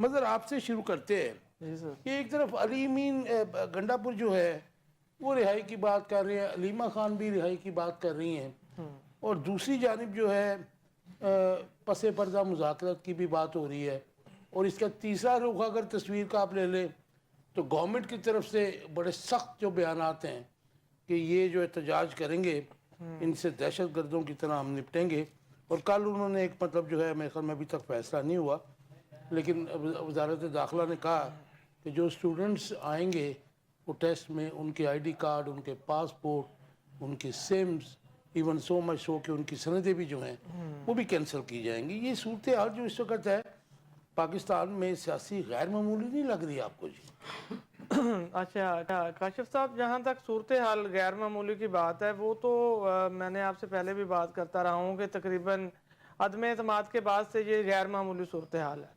مظہر آپ سے شروع کرتے ہیں. جی سر. کہ ایک طرف علی امین گنڈا پور جو ہے وہ رہائی کی بات کر رہے ہیں, علیمہ خان بھی رہائی کی بات کر رہی ہیں, اور دوسری جانب جو ہے پس پردہ مذاکرات کی بھی بات ہو رہی ہے. اور اس کا تیسرا رخ اگر تصویر کا آپ لے لیں تو گورنمنٹ کی طرف سے بڑے سخت جو بیانات ہیں کہ یہ جو احتجاج کریں گے ان سے دہشت گردوں کی طرح ہم نپٹیں گے. اور کل انہوں نے ایک مطلب جو ہے میرے خیال میں ابھی تک فیصلہ نہیں ہوا, لیکن وزارت داخلہ نے کہا کہ جو اسٹوڈنٹس آئیں گے وہ ٹیسٹ میں ان کے آئی ڈی کارڈ, ان کے پاسپورٹ, ان کے سمز, ایون سو مچ سو کہ ان کی سندیں بھی جو ہیں وہ بھی کینسل کی جائیں گی. یہ صورتحال جو اس وقت ہے پاکستان میں سیاسی غیر معمولی نہیں لگ رہی آپ کو جی؟ اچھا کاشف صاحب, جہاں تک صورتحال غیر معمولی کی بات ہے وہ تو میں نے آپ سے پہلے بھی بات کرتا رہا ہوں کہ تقریباً عدم اعتماد کے بعد سے یہ غیر معمولی صورتحال ہے.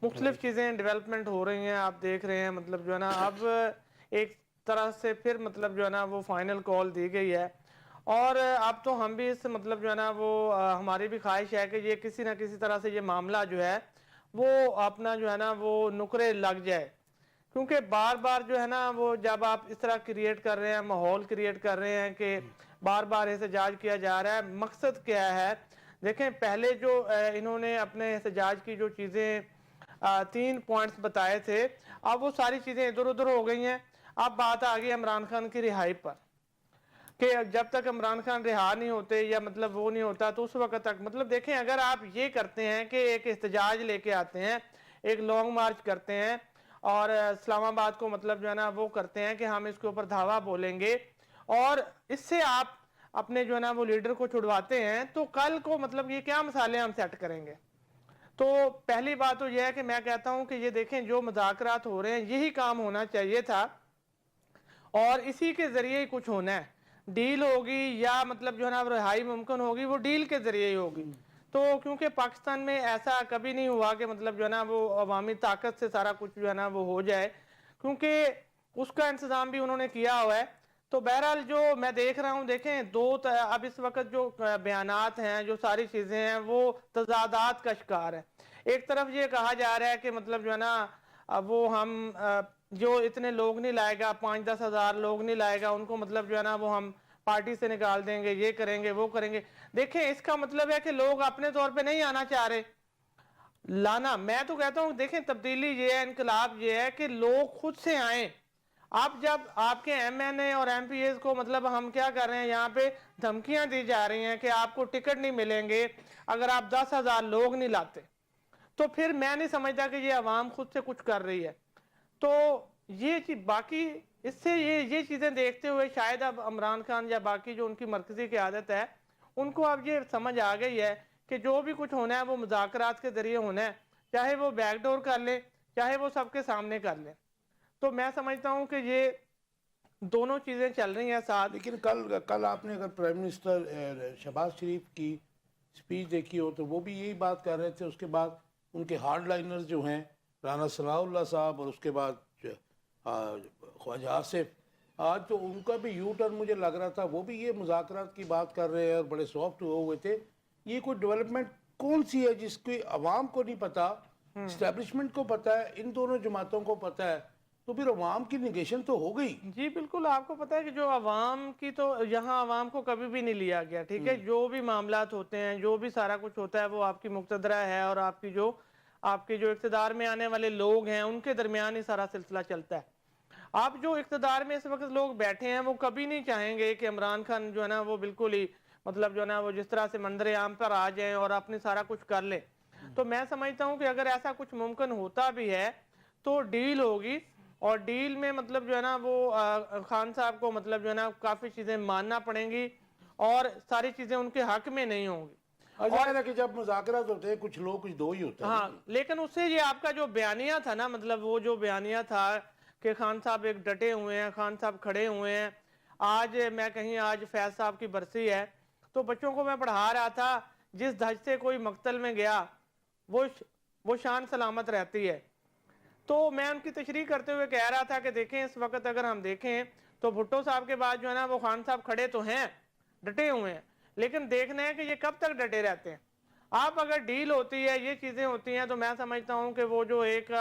مختلف چیزیں ڈیولپمنٹ ہو رہی ہیں, آپ دیکھ رہے ہیں مطلب جو ہے نا اب ایک طرح سے پھر مطلب جو ہے نا وہ فائنل کال دی گئی ہے, اور اب تو ہم بھی اس مطلب جو ہے نا وہ ہماری بھی خواہش ہے کہ یہ کسی نہ کسی طرح سے یہ معاملہ جو ہے وہ اپنا جو ہے نا وہ نقرے لگ جائے. کیونکہ بار بار جو ہے نا وہ جب آپ اس طرح کریٹ کر رہے ہیں, ماحول کریٹ کر رہے ہیں کہ بار بار احتجاج کیا جا رہا ہے, مقصد کیا ہے؟ دیکھیں پہلے جو انہوں نے اپنے احتجاج کی جو چیزیں 3 پوائنٹس بتائے تھے, اب وہ ساری چیزیں ادھر ادھر ہو گئی ہیں. اب بات آ گئی عمران خان کی رہائی پر کہ جب تک عمران خان رہا نہیں ہوتے یا مطلب وہ نہیں ہوتا تو اس وقت تک مطلب دیکھیں اگر آپ یہ کرتے ہیں کہ ایک احتجاج لے کے آتے ہیں, ایک لانگ مارچ کرتے ہیں اور اسلام آباد کو مطلب جو ہے نا وہ کرتے ہیں کہ ہم اس کے اوپر دھاوا بولیں گے, اور اس سے آپ اپنے جو ہے نا وہ لیڈر کو چھڑواتے ہیں, تو کل کو مطلب یہ کیا مسئلے ہم سیٹ کریں گے؟ تو پہلی بات تو یہ ہے کہ میں کہتا ہوں کہ یہ دیکھیں جو مذاکرات ہو رہے ہیں یہی کام ہونا چاہیے تھا, اور اسی کے ذریعے ہی کچھ ہونا ہے. ڈیل ہوگی یا مطلب جو ہے نا رہائی ممکن ہوگی وہ ڈیل کے ذریعے ہی ہوگی. تو کیونکہ پاکستان میں ایسا کبھی نہیں ہوا کہ مطلب جو ہے نا وہ عوامی طاقت سے سارا کچھ جو ہے نا وہ ہو جائے, کیونکہ اس کا انتظام بھی انہوں نے کیا ہوا ہے. تو بہرحال جو میں دیکھ رہا ہوں, دیکھیں اب اس وقت جو بیانات ہیں, جو ساری چیزیں ہیں وہ تضادات کا شکار ہے. ایک طرف یہ کہا جا رہا ہے کہ مطلب جو ہے نا وہ ہم جو اتنے لوگ نہیں لائے گا, 5-10 ہزار لوگ نہیں لائے گا, ان کو مطلب جو ہے نا وہ ہم پارٹی سے نکال دیں گے, یہ کریں گے وہ کریں گے. دیکھیں اس کا مطلب ہے کہ لوگ اپنے طور پہ نہیں آنا چاہ رہے لانا. میں تو کہتا ہوں دیکھیں تبدیلی یہ ہے, انقلاب یہ ہے کہ لوگ خود سے آئیں. آپ جب آپ کے ایم این اے اور ایم پی ایز کو مطلب ہم کیا کر رہے ہیں یہاں پہ دھمکیاں دی جا رہی ہیں کہ آپ کو ٹکٹ نہیں ملیں گے اگر آپ 10,000 لوگ نہیں لاتے, تو پھر میں نہیں سمجھتا کہ یہ عوام خود سے کچھ کر رہی ہے. تو یہ باقی اس سے یہ چیزیں دیکھتے ہوئے شاید اب عمران خان یا باقی جو ان کی مرکزی قیادت ہے ان کو اب یہ سمجھ آ گئی ہے کہ جو بھی کچھ ہونا ہے وہ مذاکرات کے ذریعے ہونا ہے, چاہے وہ بیک ڈور کر لیں چاہے وہ سب کے سامنے کر لیں. تو میں سمجھتا ہوں کہ یہ دونوں چیزیں چل رہی ہیں ساتھ. لیکن کل آپ نے اگر پرائم منسٹر شہباز شریف کی سپیچ دیکھی ہو تو وہ بھی یہی بات کر رہے تھے. اس کے بعد ان کے ہارڈ لائنرز جو ہیں رانا ثناء اللہ صاحب اور اس کے بعد خواجہ آصف, آج تو ان کا بھی یو ٹرن مجھے لگ رہا تھا, وہ بھی یہ مذاکرات کی بات کر رہے ہیں اور بڑے سافٹ ہوئے تھے. یہ کوئی ڈیولپمنٹ کون سی ہے جس کی عوام کو نہیں پتا, اسٹیبلشمنٹ کو پتا ہے, ان دونوں جماعتوں کو پتا ہے, تو پھر عوام کی نیگیشن تو ہو گئی. جی بالکل, آپ کو پتا ہے کہ جو عوام کی تو یہاں عوام کو کبھی بھی نہیں لیا گیا, ٹھیک ہے. جو بھی معاملات ہوتے ہیں جو بھی سارا کچھ ہوتا ہے وہ آپ کی مقتدرہ ہے اور آپ کی جو اقتدار میں آنے والے لوگ ہیں ان کے درمیان ہی سارا سلسلہ چلتا ہے. آپ جو اقتدار میں اس وقت لوگ بیٹھے ہیں وہ کبھی نہیں چاہیں گے کہ عمران خان جو ہے نا وہ بالکل ہی مطلب جو ہے نا وہ جس طرح سے منظر عام پر آ جائیں اور اپنے سارا کچھ کر لیں. تو میں سمجھتا ہوں کہ اگر ایسا کچھ ممکن ہوتا بھی ہے تو ڈیل ہوگی, اور ڈیل میں مطلب جو ہے نا وہ خان صاحب کو مطلب جو ہے نا کافی چیزیں ماننا پڑیں گی اور ساری چیزیں ان کے حق میں نہیں ہوں گی. ظاہر ہے کہ جب مذاکرات ہوتے ہیں کچھ لوگ کچھ دو ہی ہوتا ہے. ہاں لیکن اس سے یہ آپ کا جو بیانیہ تھا نا, مطلب وہ جو بیانیہ تھا کہ خان صاحب ایک ڈٹے ہوئے ہیں, خان صاحب کھڑے ہوئے ہیں. آج میں کہیں آج فیض صاحب کی برسی ہے تو بچوں کو میں پڑھا رہا تھا, جس دھج سے کوئی مقتل میں گیا وہ شان سلامت رہتی ہے. تو میں ان کی تشریح کرتے ہوئے کہہ رہا تھا کہ دیکھیں اس وقت اگر ہم دیکھیں تو بھٹو صاحب کے بعد جو ہے نا وہ خان صاحب کھڑے تو ہیں, ڈٹے ہوئے ہیں, لیکن دیکھنا ہے کہ یہ کب تک ڈٹے رہتے ہیں. آپ اگر ڈیل ہوتی ہے یہ چیزیں ہوتی ہیں تو میں سمجھتا ہوں کہ وہ جو ایک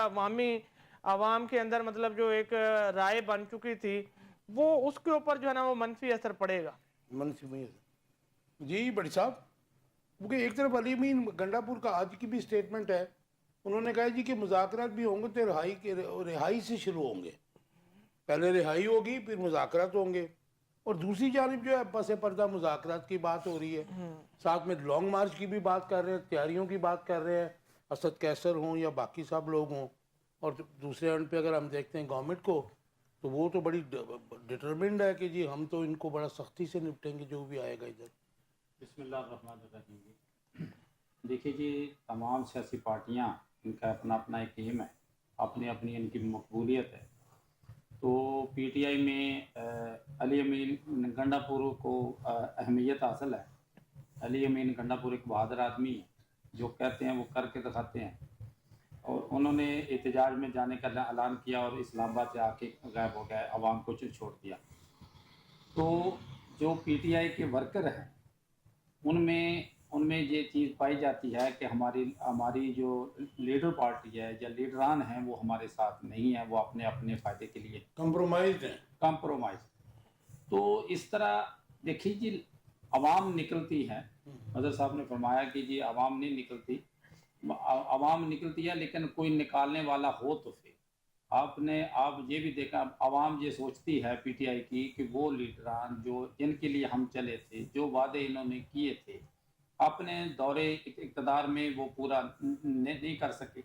عوام کے اندر مطلب جو ایک رائے بن چکی تھی وہ اس کے اوپر جو ہے نا وہ منفی اثر پڑے گا. جی بڑی صاحب، کیونکہ ایک طرف علی امین گنڈا پور کا آج کی بھی سٹیٹمنٹ ہے، انہوں نے کہا جی کہ مذاکرات بھی ہوں گے تو رہائی سے شروع ہوں گے، پہلے رہائی ہوگی پھر مذاکرات ہوں گے. اور دوسری جانب جو ہے پس پردہ مذاکرات کی بات ہو رہی ہے، ساتھ میں لانگ مارچ کی بھی بات کر رہے ہیں، تیاریوں کی بات کر رہے ہیں، اسد کیسر ہوں یا باقی سب لوگ ہوں. اور دوسرے اینڈ پہ اگر ہم دیکھتے ہیں گورنمنٹ کو تو وہ تو بڑی ڈٹرمنڈ ہے کہ جی ہم تو ان کو بڑا سختی سے نپٹیں گے جو بھی آئے گا ادھر. بسم اللہ الرحمن الرحیم. جی دیکھیے جی، تمام سیاسی پارٹیاں ان کا اپنا اپنا ایک ایم ہے، اپنی اپنی ان کی مقبولیت ہے. تو پی ٹی آئی میں علی امین گنڈا پور کو اہمیت حاصل ہے. علی امین گنڈا پور ایک بہادر آدمی ہے، جو کہتے ہیں وہ کر کے دکھاتے ہیں. اور انہوں نے احتجاج میں جانے کا اعلان کیا اور اسلام آباد سے آ کے غائب ہو گئے، عوام کو چھوڑ دیا. تو جو پی ٹی آئی کے ورکر ہیں ان میں یہ چیز پائی جاتی ہے کہ ہماری جو لیڈر پارٹی ہے یا لیڈران ہیں وہ ہمارے ساتھ نہیں ہیں، وہ اپنے فائدے کے لیے کمپرومائز. تو اس طرح دیکھیے جی، عوام نکلتی ہے. حضرت صاحب نے فرمایا کہ جی عوام نہیں نکلتی، عوام نکلتی ہے لیکن کوئی نکالنے والا ہو تو پھر. آپ یہ بھی دیکھا، عوام یہ سوچتی ہے پی ٹی آئی کی کہ وہ لیڈران جن کے لیے ہم چلے تھے، جو وعدے انہوں نے کیے تھے اپنے دورے اقتدار میں وہ پورا نہیں کر سکے.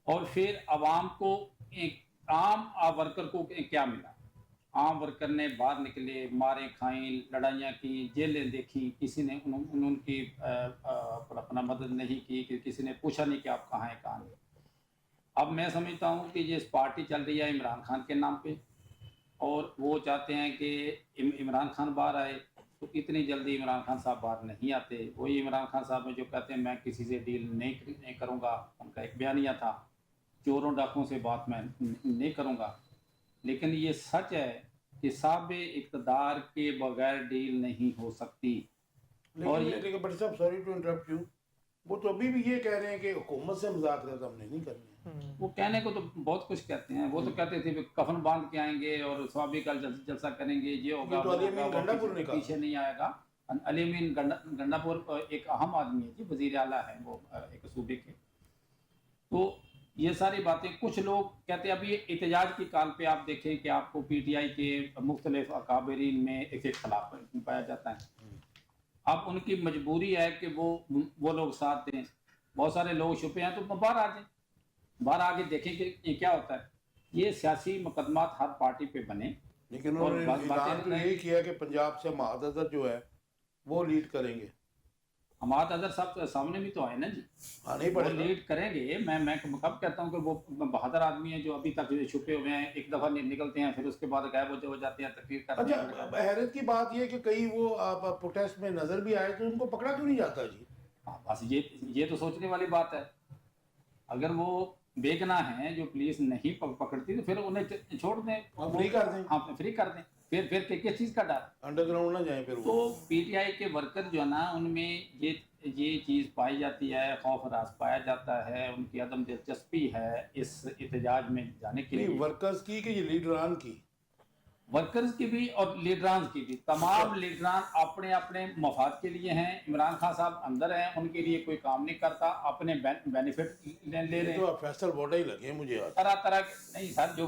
اور پھر عوام کو عام ورکر کو کیا ملا؟ عام ورکر نے باہر نکلے، مارے کھائیں، لڑائیاں کی، جیلیں دیکھی، کسی نے ان کی اپنا مدد نہیں کی، کہ کسی نے پوچھا نہیں کہ آپ کہاں ہیں کہاں نہیں. اب میں سمجھتا ہوں کہ یہ پارٹی چل رہی ہے عمران خان کے نام پہ، اور وہ چاہتے ہیں کہ عمران خان باہر آئے. تو اتنی جلدی عمران خان صاحب باہر نہیں آتے. وہی عمران خان صاحب جو کہتے ہیں میں کسی سے ڈیل نہیں کروں گا، ان کا ایک بیانیہ تھا، چوروں ڈاکوں سے بات میں نہیں کروں گا. لیکن یہ سچ ہے کہ صاحب اقتدار کے بغیر ڈیل نہیں ہو سکتی. لیکن بڑی صاحب سوری ٹو انٹرپٹ یو، وہ تو ابھی بھی یہ کہہ رہے ہیں کہ حکومت سے مذاکرات ہم نے نہیں کرنی. وہ کہنے کو تو بہت کچھ کہتے ہیں. وہ تو کہتے تھے کفن باندھ کے آئیں گے اور ثوابی کا جلسہ کریں گے، یہ ہوگا پیچھے نہیں آئے گا. علی امین گنڈا پور ایک اہم آدمی ہے جی، وزیر اعلیٰ ہے وہ ایک صوبے کے. تو یہ ساری باتیں کچھ لوگ کہتے ہیں. ابھی احتجاج کی کال پہ آپ دیکھیں کہ آپ کو پی ٹی آئی کے مختلف اکابرین میں ایک اختلاف پایا جاتا ہے. اب ان کی مجبوری ہے کہ وہ لوگ ساتھ دیں. بہت سارے لوگ چھپے ہیں تو باہر آ جائیں، باہر آ کے دیکھیں کہ یہ کیا ہوتا ہے. یہ سیاسی مقدمات ہر پارٹی پہ بنے. لیکن انہوں نے اعلان تو یہ کیا کہ پنجاب سے حماد اظہر جو ہے وہ لیڈ کریں گے. حماد اظہر صاحب سامنے بھی تو آئے نا جی، وہ لیڈ کریں گے. میں کب کہتا ہوں کہ وہ بہادر آدمی ہیں جو ابھی تک چھپے ہوئے ہیں، ایک دفعہ نکلتے ہیں پھر اس کے بعد غائب ہو جاتے ہیں، تقریر کرتے ہیں. اچھا، حیرت کی بات یہ کہ کئی وہ پروٹیسٹ میں نظر بھی آئے تو ان کو پکڑا کیوں نہیں جاتا جی؟ بس یہ تو سوچنے والی بات ہے. اگر وہ بے گناہ ہیں جو پولیس نہیں پکڑتی تو پھر انہیں چھوڑ دیں، فری کر دیں. ہاں فری کر دیں. پھر کس چیز کا ڈر؟ انڈر گراؤنڈ نہ جائیں پھر. تو پی ٹی آئی کے ورکر جو ہے نا ان میں یہ چیز پائی جاتی ہے، خوف راز پایا جاتا ہے، ان کی عدم دلچسپی ہے اس احتجاج میں جانے کے لیے. ورکرز کی کہ یہ لیڈران کی؟ ورکرز کی بھی اور لیڈران کی بھی. تمام لیڈران اپنے اپنے مفاد کے لیے ہیں. عمران خان صاحب اندر ہیں، ان کے لیے کوئی کام نہیں کرتا، اپنے بینیفٹ لے رہے ہیں. فیصل بوڈا ہی لگے مجھے طرح نہیں سر، جو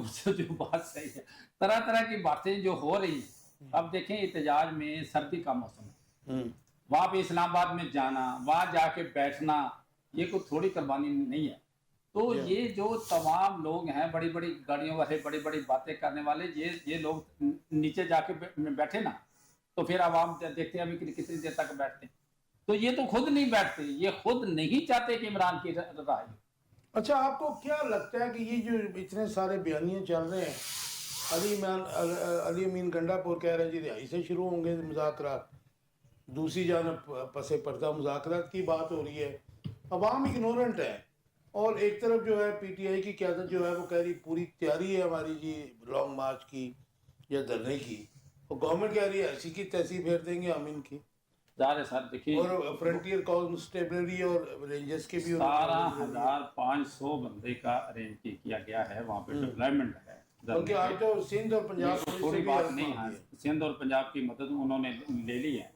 بات صحیح ہے، طرح کی باتیں جو ہو رہی ہیں. اب دیکھیں احتجاج میں سردی کا موسم ہے، وہاں پہ اسلام آباد میں جانا، وہاں جا کے بیٹھنا، یہ کوئی تھوڑی قربانی نہیں ہے. تو یہ جو تمام لوگ ہیں بڑی بڑی گاڑیوں والے، بڑی بڑی باتیں کرنے والے، یہ لوگ نیچے جا کے بیٹھے نا تو پھر عوام دیکھتے ہیں ابھی کتنی دیر تک بیٹھتے ہیں. تو یہ تو خود نہیں بیٹھتے، یہ خود نہیں چاہتے کہ عمران کی رضا ہے. اچھا، آپ کو کیا لگتا ہے کہ یہ جو اتنے سارے بیانیے چل رہے ہیں، علی امین گنڈا پور کہہ رہے ہیں جی رہائی سے شروع ہوں گے مذاکرات، دوسری جانب پس پردہ مذاکرات کی بات ہو رہی ہے، عوام اگنورنٹ ہے، اور ایک طرف جو ہے پی ٹی آئی کی قیادت جو ہے وہ کہہ رہی پوری تیاری ہے ہماری جی لانگ مارچ کی یا دھرنے کی، اور گورنمنٹ کہہ رہی ہے ایسی کی تیسی پھیر دیں گے ہم ان کی. ظاہر ہے سر دیکھیے اور فرنٹیئر کانسٹیبلری اور رینجرز کے بھی 17,500 بندے کا ارینج کیا گیا ہے وہاں پہ ڈپلائمنٹ ہے. بلکہ آج تو سندھ اور پنجاب پولیس سے تھوڑی بھی بات ہیلپ نہیں مانگی ہے, ہے. سندھ اور پنجاب کی مدد انہوں نے لے لی ہے.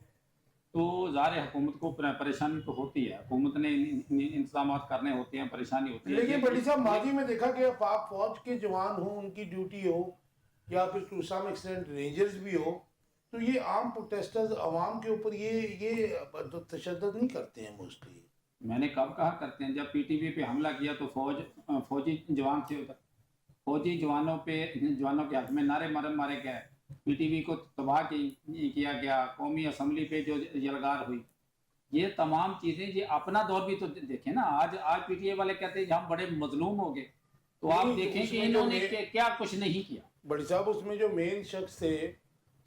تو ظاہر حکومت کو پریشانی تو ہوتی ہے, حکومت نے انتظامات کرنے ہوتے ہیں, پریشانی ہوتی ہے. لیکن بڑی صاحب ماضی میں دیکھا گیا پاک فوج کے جوان ہوں, ان کی ڈیوٹی ہو یا پھر ٹو سم ایکسٹینٹ رینجرز بھی ہو, تو یہ عام پروٹیسٹرز عوام کے اوپر یہ تشدد نہیں کرتے ہیں موسٹلی. میں نے کب کہا کرتے ہیں, جب پی ٹی وی پہ حملہ کیا تو فوجی جوان تھے ادھر, فوجی جوانوں کے حق میں نعرے مارے گئے, پی ٹی وی کو تباہ کیا گیا, قومی اسمبلی پہ جو یلغار ہوئی, یہ تمام چیزیں یہ اپنا دور بھی تو دیکھیں نا. آج پی ٹی اے والے کہتے ہیں کہ ہم بڑے مظلوم ہو گئے, تو آپ دیکھیں کہ انہوں نے کیا کچھ نہیں کیا. بڑی صاحب اس میں جو مین شخص تھے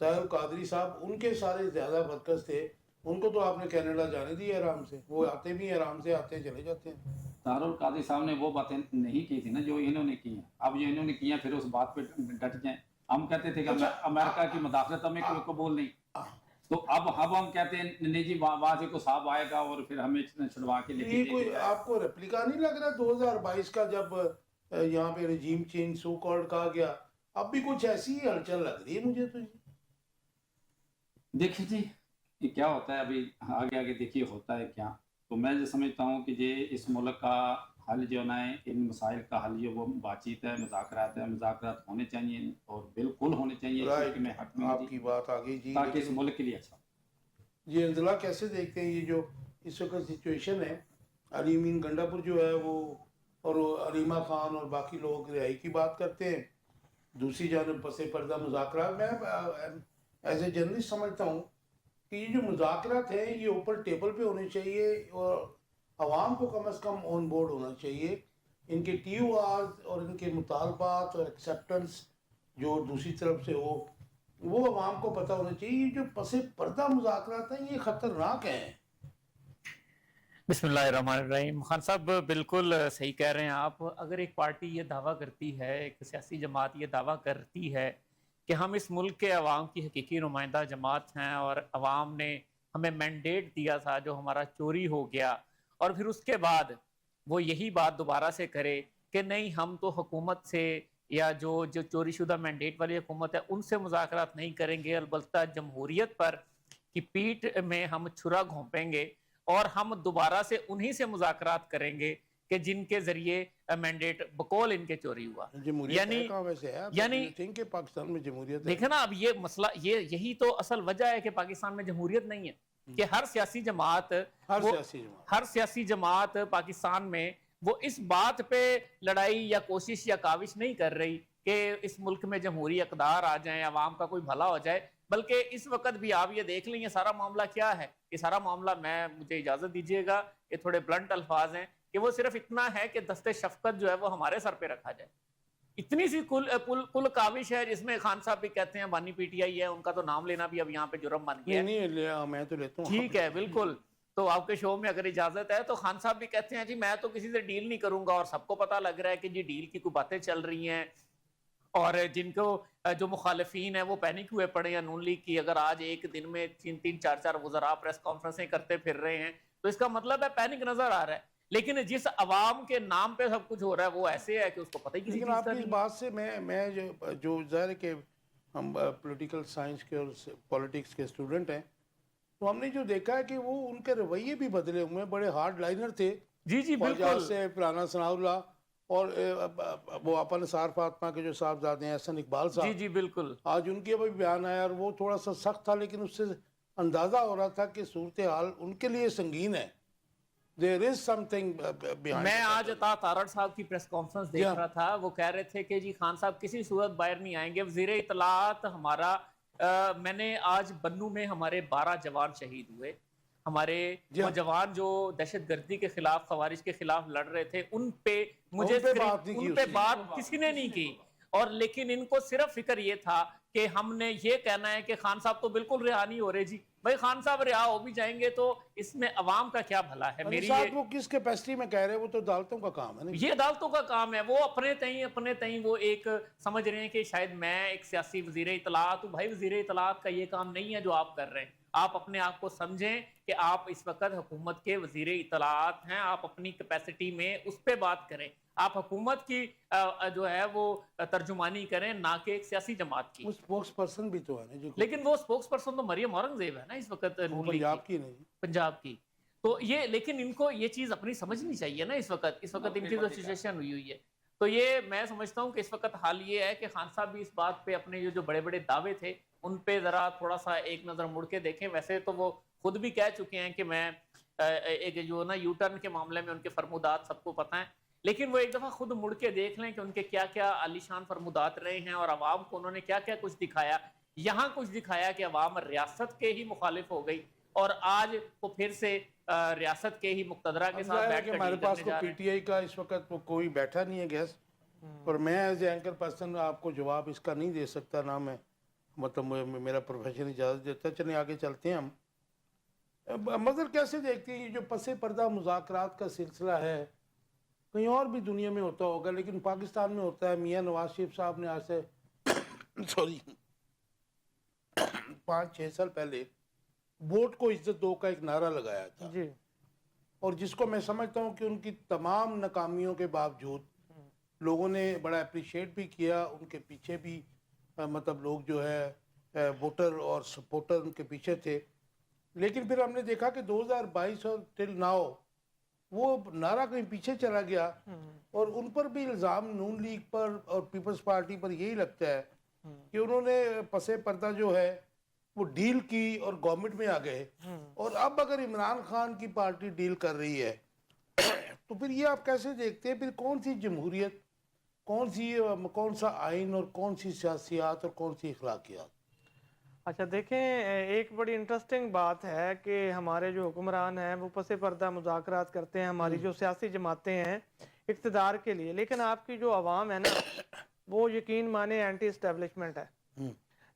طاہر قادری صاحب, ان کے سارے زیادہ برکس تھے, ان کو تو آپ نے کینیڈا جانے دی آرام سے, وہ آتے بھی آرام سے آتے ہیں چلے جاتے ہیں. طاہر القادری صاحب نے وہ باتیں نہیں کی تھی نا جو انہوں نے کی ہیں. اب جو انہوں نے کی ہیں پھر اس بات پہ ڈٹ جائیں. ہم کہتے تھے کہ امریکہ کی مداخلت ہمیں کوئی قبول نہیں, تو اب ہم کہتے ہیں نہیں جی وہاں سے کوئی صاحب آئے گا اور پھر ہمیں چھڑوا کے لے کے یہ کوئی آپ کو ریپلیکا نہیں لگ رہا 2022 کا, جب یہاں پہ رجیم چینج سو کالڈ کہا گیا, اب بھی کچھ ایسی ہی ہلچل لگ رہی ہے مجھے تو. دیکھیں جی یہ کیا ہوتا ہے ابھی آگے دیکھیے ہوتا ہے کیا. تو میں جو سمجھتا ہوں کہ یہ اس ملک کا حل جو ہے ان مسائل کا حل جو وہ بات چیت ہے, مذاکرات ہے, مذاکرات ہونے چاہیے اور بالکل ہونے چاہیے. آپ کی بات آ گئی جی, تاکہ اس ملک کے لیے اچھا. جی انزلا کیسے دیکھتے ہیں یہ جو اس وقت سچویشن ہے, علی امین گنڈا پور جو ہے وہ اور علیمہ خان اور باقی لوگ رہائی کی بات کرتے ہیں, دوسری جانب پس پردہ مذاکرات. میں ایز اے جرنلسٹ سمجھتا ہوں کہ یہ جو مذاکرات ہیں یہ اوپر ٹیبل پہ ہونے چاہیے اور عوام کو کم از کم آن بورڈ ہونا چاہیے. ان کے ٹی او آرز اور ان کے مطالبات اور ایکسیپٹنس جو دوسری طرف سے ہو وہ عوام کو پتہ ہونا چاہیے. یہ جو پس پردہ مذاکرات ہیں یہ خطرناک ہیں. بسم اللہ الرحمن الرحیم. خان صاحب بالکل صحیح کہہ رہے ہیں آپ. اگر ایک پارٹی یہ دعویٰ کرتی ہے, ایک سیاسی جماعت یہ دعویٰ کرتی ہے کہ ہم اس ملک کے عوام کی حقیقی نمائندہ جماعت ہیں اور عوام نے ہمیں مینڈیٹ دیا تھا جو ہمارا چوری ہو گیا, اور پھر اس کے بعد وہ یہی بات دوبارہ سے کرے کہ نہیں ہم تو حکومت سے یا جو چوری شدہ مینڈیٹ والی حکومت ہے ان سے مذاکرات نہیں کریں گے, البتہ جمہوریت پر کی پیٹھ میں ہم چھرا گھونپیں گے اور ہم دوبارہ سے انہی سے مذاکرات کریں گے کہ جن کے ذریعے مینڈیٹ بقول ان کے چوری ہوا. یعنی پاکستان میں جمہوریت دیکھیں نا, اب یہ مسئلہ یہی تو اصل وجہ ہے کہ پاکستان میں جمہوریت نہیں ہے کہ ہر سیاسی جماعت پاکستان میں وہ اس بات پہ لڑائی یا کوشش یا کاوش نہیں کر رہی کہ اس ملک میں جمہوری اقدار آ جائیں, عوام کا کوئی بھلا ہو جائے. بلکہ اس وقت بھی آپ یہ دیکھ لیں یہ سارا معاملہ کیا ہے. یہ سارا معاملہ, مجھے اجازت دیجیے گا یہ تھوڑے بلنٹ الفاظ ہیں, کہ وہ صرف اتنا ہے کہ دست شفقت جو ہے وہ ہمارے سر پہ رکھا جائے. اتنی سی کل کاوش ہے جس میں خان صاحب بھی کہتے ہیں بانی پی ٹی آئی ہے, ان کا تو نام لینا بھی اب یہاں پہ جرم بن گیا ہے. میں تو لیتا ہوں. ٹھیک ہے بالکل, تو آپ کے شو میں اگر اجازت ہے تو خان صاحب بھی کہتے ہیں جی میں تو کسی سے ڈیل نہیں کروں گا, اور سب کو پتہ لگ رہا ہے کہ جی ڈیل کی کوئی باتیں چل رہی ہیں, اور جن کو جو مخالفین ہیں وہ پینک ہوئے پڑے ہیں نون لیگ کی. اگر آج ایک دن میں 3-4 وزراء پریس کانفرنسیں کرتے پھر رہے ہیں تو اس کا مطلب ہے پینک نظر آ رہا ہے. لیکن جس عوام کے نام پہ سب کچھ ہو رہا ہے وہ ایسے ہے کہ اس کو پتہ ہی کسی چیز کا نہیں. لیکن آپ کی اس بات سے میں جو ظاہر ہے کہ ہم پولیٹیکل سائنس کے اور پولیٹکس کے اسٹوڈنٹ ہیں, تو ہم نے جو دیکھا ہے کہ وہ ان کے رویے بھی بدلے ہوئے ہیں. بڑے ہارڈ لائنر تھے جی بالکل سے پرانا ثناء اللہ, اور وہ اپن نثار فاطمہ کے جو صاحبزادے ہیں احسن اقبال صاحب, جی بالکل, آج ان کی ابھی بیان آیا اور وہ تھوڑا سا سخت تھا, لیکن اس سے اندازہ ہو رہا تھا کہ صورتحال ان کے لیے سنگین ہے. There is something behind. میں آج عطا تارڑ صاحب کی پریس کانفرنس دیکھ رہا تھا, وہ کہہ رہے تھے کہ جی خان صاحب کسی صورت باہر نہیں آئیں گے. وزیر اطلاعات ہمارا, میں نے آج بنو میں ہمارے 12 جوان شہید ہوئے. ہمارے وہ جوان جو دہشت گردی کے خلاف, خوارج کے خلاف لڑ رہے تھے, ان پہ بات کسی نے نہیں کی. اور لیکن ان کو صرف فکر یہ تھا کہ ہم نے یہ کہنا ہے کہ خان صاحب تو بالکل رہا نہیں ہو رہے. جی بھائی خان صاحب رہا ہو بھی جائیں گے تو اس میں عوام کا کیا بھلا ہے. میری وہ کس کیپیسٹی میں کہہ رہے ہیں, وہ تو عدالتوں کا کام ہے. یہ عدالتوں کا کام ہے. وہ اپنے تئیں وہ ایک سمجھ رہے ہیں کہ شاید میں ایک سیاسی وزیر اطلاعات ہوں. بھائی وزیر اطلاعات کا یہ کام نہیں ہے جو آپ کر رہے ہیں. آپ اپنے آپ کو سمجھیں کہ آپ اس وقت حکومت کے وزیر اطلاعات ہیں, آپ اپنی کیپیسٹی میں اس پہ بات کریں, آپ حکومت کی جو ہے وہ ترجمانی کریں, نہ کہ ایک سیاسی جماعت کی. وہ اسپوکس پرسن بھی تو ہے نا جی, لیکن وہ اسپوکس پرسن تو مریم اورنگزیب ہے نا اس وقت, وہ نون لیگ پنجاب کی نہیں. پنجاب کی. تو یہ, لیکن ان کو یہ چیز اپنی سمجھنی چاہیے نا, اس وقت ان کی جو سچویشن ہوئی ہے. تو یہ میں سمجھتا ہوں کہ اس وقت حال یہ ہے کہ خان صاحب بھی اس بات پہ اپنے جو بڑے بڑے دعوے تھے ان پہ ذرا تھوڑا سا ایک نظر مڑ کے دیکھیں. ویسے تو وہ خود بھی کہہ چکے ہیں کہ میں ایک جو نا یو ٹرن کے معاملے میں ان کے فرمودات سب کو پتہ ہیں, لیکن وہ ایک دفعہ خود مڑ کے دیکھ لیں کہ ان کے کیا کیا عالیشان فرمودات رہے ہیں اور عوام کو انہوں نے کیا کیا کچھ دکھایا. یہاں کچھ دکھایا کہ عوام ریاست کے ہی مخالف ہو گئی اور آج وہ پھر سے ریاست کے ہی مقتدرہ کے ساتھ بیٹھ کر ہمارے ڈیل پاس کرنے کو جا پی رہے ہیں. ٹی آئی کا اس وقت وہ کوئی بیٹھا نہیں ہے گیس, اور میں ایز اے اینکر پرسن آپ کو جواب اس کا نہیں دے سکتا, نہ میں مطلب میرا پروفیشن اجازت دیتا. چلیں آگے چلتے ہیں ہم. مظہر کیسے دیکھتے ہیں یہ جو پس پردہ مذاکرات کا سلسلہ ہے, کہیں اور بھی دنیا میں ہوتا ہوگا لیکن پاکستان میں ہوتا ہے. میاں نواز شریف صاحب نے آج سے 5-6 سال پہلے ووٹ کو عزت دو کا ایک نعرہ لگایا تھا, جی, اور جس کو میں سمجھتا ہوں کہ ان کی تمام ناکامیوں کے باوجود لوگوں نے بڑا اپریشیٹ بھی کیا. ان کے پیچھے بھی مطلب لوگ جو ہے ووٹر اور سپورٹر ان کے پیچھے تھے. لیکن پھر ہم نے دیکھا کہ 2022 اور ٹل ناؤ وہ نعرہ کہیں پیچھے چلا گیا, اور ان پر بھی الزام نون لیگ پر اور پیپلز پارٹی پر یہی لگتا ہے کہ انہوں نے پس پردہ جو ہے وہ ڈیل کی اور گورنمنٹ میں آ گئے. اور اب اگر عمران خان کی پارٹی ڈیل کر رہی ہے تو پھر یہ آپ کیسے دیکھتے ہیں؟ پھر کون سی جمہوریت, کون سا آئین اور کون سی سیاسیات اور کون سی اخلاقیات؟ اچھا دیکھیں, ایک بڑی انٹرسٹنگ بات ہے کہ ہمارے جو حکمران ہیں وہ پس پردہ مذاکرات کرتے ہیں, ہماری جو سیاسی جماعتیں ہیں اقتدار کے لیے, لیکن آپ کی جو عوام ہے نا وہ یقین مانے اینٹی اسٹیبلشمنٹ ہے.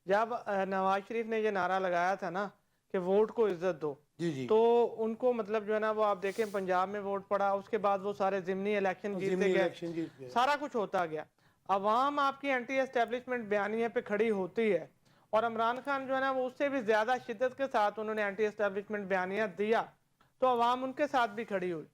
جب نواز شریف نے یہ نعرہ لگایا تھا نا کہ ووٹ کو عزت دو, جی تو ان کو مطلب جو ہے نا وہ آپ دیکھیں پنجاب میں ووٹ پڑا, اس کے بعد وہ سارے ضمنی الیکشن جیتے گئے, سارا کچھ ہوتا گیا. عوام آپ کی اینٹی اسٹیبلشمنٹ بیانیے پہ کھڑی ہوتی ہے, اور عمران خان جو ہے نا وہ اس سے بھی زیادہ شدت کے ساتھ انہوں نے اینٹی اسٹیبلشمنٹ بیانیہ دیا, تو عوام ان کے ساتھ بھی کھڑی ہوئی.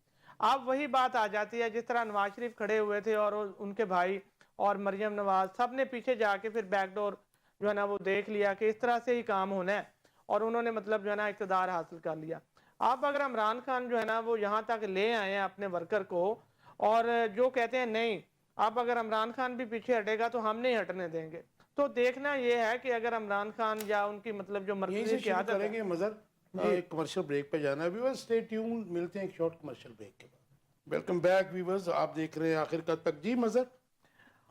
اب وہی بات آ جاتی ہے جس طرح نواز شریف کھڑے ہوئے تھے اور ان کے بھائی اور مریم نواز سب نے پیچھے جا کے پھر بیک ڈور جو ہے نا وہ دیکھ لیا کہ اس طرح سے ہی کام ہونا ہے, اور انہوں نے مطلب جو ہے نا اقتدار حاصل کر لیا. آپ اگر عمران خان جو ہے نا وہ یہاں تک لے آئے ہیں اپنے ورکر کو, اور جو کہتے ہیں نہیں آپ اگر عمران خان بھی پیچھے ہٹے گا تو ہم نہیں ہٹنے دیں گے, تو دیکھنا یہ ہے کہ اگر عمران خان یا ان کی مطلب جو یہیں مرکزی سے شروع قیادت کریں ہے. گے مظہر, ایک کمرشل بریک پہ جانا ہے. ویورز اسٹے ٹیون, ملتے ہیں ایک شارٹ کمرشل بریک کے بعد. ویلکم بیک ویورز, آپ دیکھ رہے ہیں آخر تک. جی مظہر.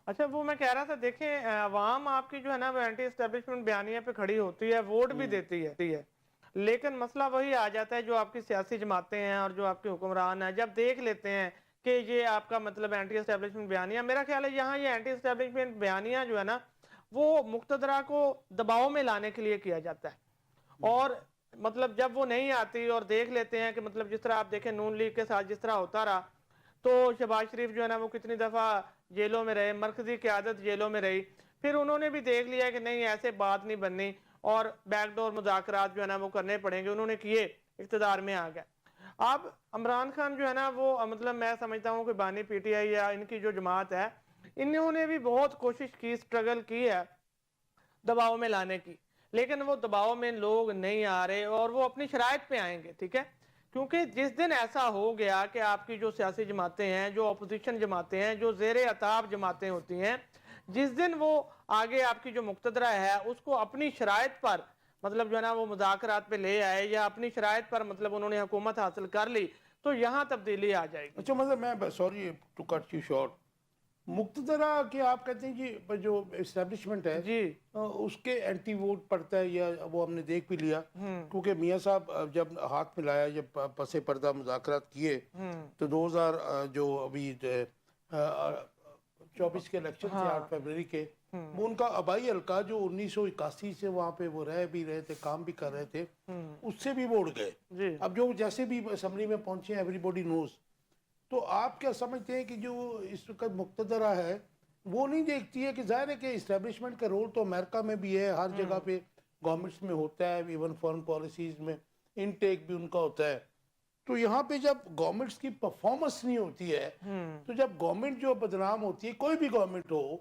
اچھا وہ میں کہہ رہا تھا, دیکھیں عوام آپ کی جو ہے نا وہ اینٹی اسٹیبلشمنٹ بیانیہ پہ کھڑی ہوتی ہے, ووٹ بھی دیتی ہے, لیکن مسئلہ وہی آ جاتا ہے جو آپ کی سیاسی جماعتیں ہیں اور جو آپ کے حکمران ہیں جب دیکھ لیتے ہیں کہ یہ آپ کا مطلب اینٹی اسٹیبلشمنٹ بیانیہ, میرا خیال ہے یہاں یہ اینٹی اسٹیبلشمنٹ بیانیہ جو ہے نا وہ مقتدرہ کو دباؤ میں لانے کے لیے کیا جاتا ہے, اور مطلب جب وہ نہیں آتی اور دیکھ لیتے ہیں کہ مطلب جس طرح آپ دیکھیں نون لیگ کے ساتھ جس طرح ہوتا رہا, تو شہباز شریف جو ہے نا وہ کتنی دفعہ جیلوں میں رہے, مرکزی قیادت جیلوں میں رہی, پھر انہوں نے بھی دیکھ لیا کہ نہیں ایسے بات نہیں بننی اور بیک ڈور مذاکرات جو ہے نا وہ کرنے پڑیں گے, انہوں نے کیے, اقتدار میں آ گئے. اب عمران خان جو ہے نا وہ مطلب میں سمجھتا ہوں کہ بانی پی ٹی آئی یا ان کی جو جماعت ہے انہوں نے بھی بہت کوشش کی, سٹرگل کی ہے دباؤ میں لانے کی, لیکن وہ دباؤ میں لوگ نہیں آ رہے اور وہ اپنی شرائط پہ آئیں گے. ٹھیک ہے, کیونکہ جس دن ایسا ہو گیا کہ آپ کی جو سیاسی جماعتیں ہیں, جو اپوزیشن جماعتیں ہیں, جو زیر اطاعت جماعتیں ہوتی ہیں, جس دن وہ آگے آپ کی جو مقتدرہ ہے اس کو اپنی شرائط پر مطلب جو ہے نا وہ مذاکرات پہ لے آئے یا اپنی شرائط پر مطلب انہوں نے حکومت حاصل کر لی, تو یہاں تبدیلی آ جائے گی. اچھا مطلب میں sorry to cut you short, مقتدرہ کہ آپ کہتے ہیں جی جو اسٹیبلشمنٹ ہے جی اس کے اینٹی ووٹ پڑتا ہے, یا وہ ہم نے دیکھ بھی لیا کیونکہ میاں صاحب جب ہاتھ میں لایا, جب پس پردہ مذاکرات کیے تو 2000 جو ابھی 24 کے الیکشن تھے 8 فروری کے, وہ ان کا آبائی حلقہ جو 1981 سے وہاں پہ وہ رہ بھی رہے تھے, کام بھی کر رہے تھے, اس سے بھی وہ اڑ گئے. اب جو جیسے بھی اسمبلی میں پہنچے ایوری باڈی نوز. تو آپ کیا سمجھتے ہیں کہ جو اس وقت مقتدرہ ہے وہ نہیں دیکھتی ہے کہ ظاہر ہے کہ اسٹیبلشمنٹ کا رول تو امریکہ میں بھی ہے, ہر جگہ پہ گورنمنٹس میں ہوتا ہے, ایون فارن پالیسیز میں انٹیک بھی ان کا ہوتا ہے. تو یہاں پہ جب گورنمنٹس کی پرفارمنس نہیں ہوتی ہے, تو جب گورنمنٹ جو بدنام ہوتی ہے, کوئی بھی گورنمنٹ ہو,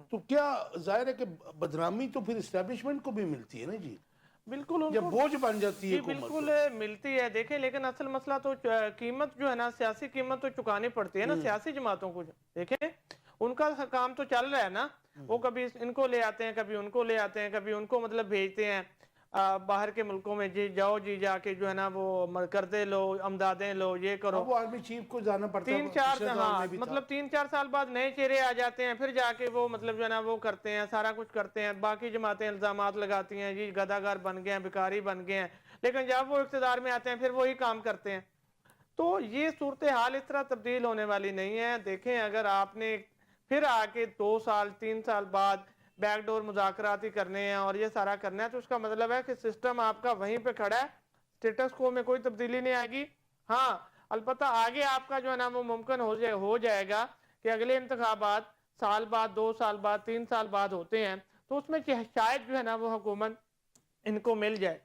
تو کیا ظاہر ہے کہ بدنامی تو پھر اسٹیبلشمنٹ کو بھی ملتی ہے نا جی, بالکل ان جب کو بوجھ بن جاتی ہے جی حکومت بالکل ملتی ہے. دیکھیں لیکن اصل مسئلہ تو قیمت جو ہے نا, سیاسی قیمت تو چکانی پڑتی ہے نا سیاسی جماعتوں کو. دیکھیں ان کا کام تو چل رہا ہے نا, وہ کبھی ان کو لے آتے ہیں, کبھی ان کو لے آتے ہیں, کبھی ان کو مطلب بھیجتے ہیں باہر کے ملکوں میں, جی جاؤ جی جا کے جو ہے نا وہ قرضے لو, امدادیں لو, یہ کرو. اب وہ آرمی چیف کو جانا پڑتا ہے, 3-4 پچھلے دور ہاں میں بھی تھا. مطلب 3-4 سال بعد نئے چہرے آ جاتے ہیں, پھر جا کے وہ مطلب جو ہے نا وہ کرتے ہیں, سارا کچھ کرتے ہیں. باقی جماعتیں الزامات لگاتی ہیں, جی گداگر بن گئے ہیں, بھکاری بن گئے ہیں, لیکن جب وہ اقتدار میں آتے ہیں پھر وہی کام کرتے ہیں. تو یہ صورتحال اس طرح تبدیل ہونے والی نہیں ہے. دیکھیں اگر آپ نے پھر آ کے 2 سال 3 سال بعد بیک ڈور مذاکرات ہی کرنے ہیں اور یہ سارا کرنا ہے, تو اس کا مطلب ہے کہ سسٹم آپ کا وہیں پہ کھڑا ہے, سٹیٹس کو میں کوئی تبدیلی نہیں آئے گی. ہاں البتہ آگے آپ کا جو ہے نا وہ ممکن ہو جائے گا کہ اگلے انتخابات سال بعد, 2 سال بعد, 3 سال بعد ہوتے ہیں, تو اس میں شاید جو ہے نا وہ حکومت ان کو مل جائے.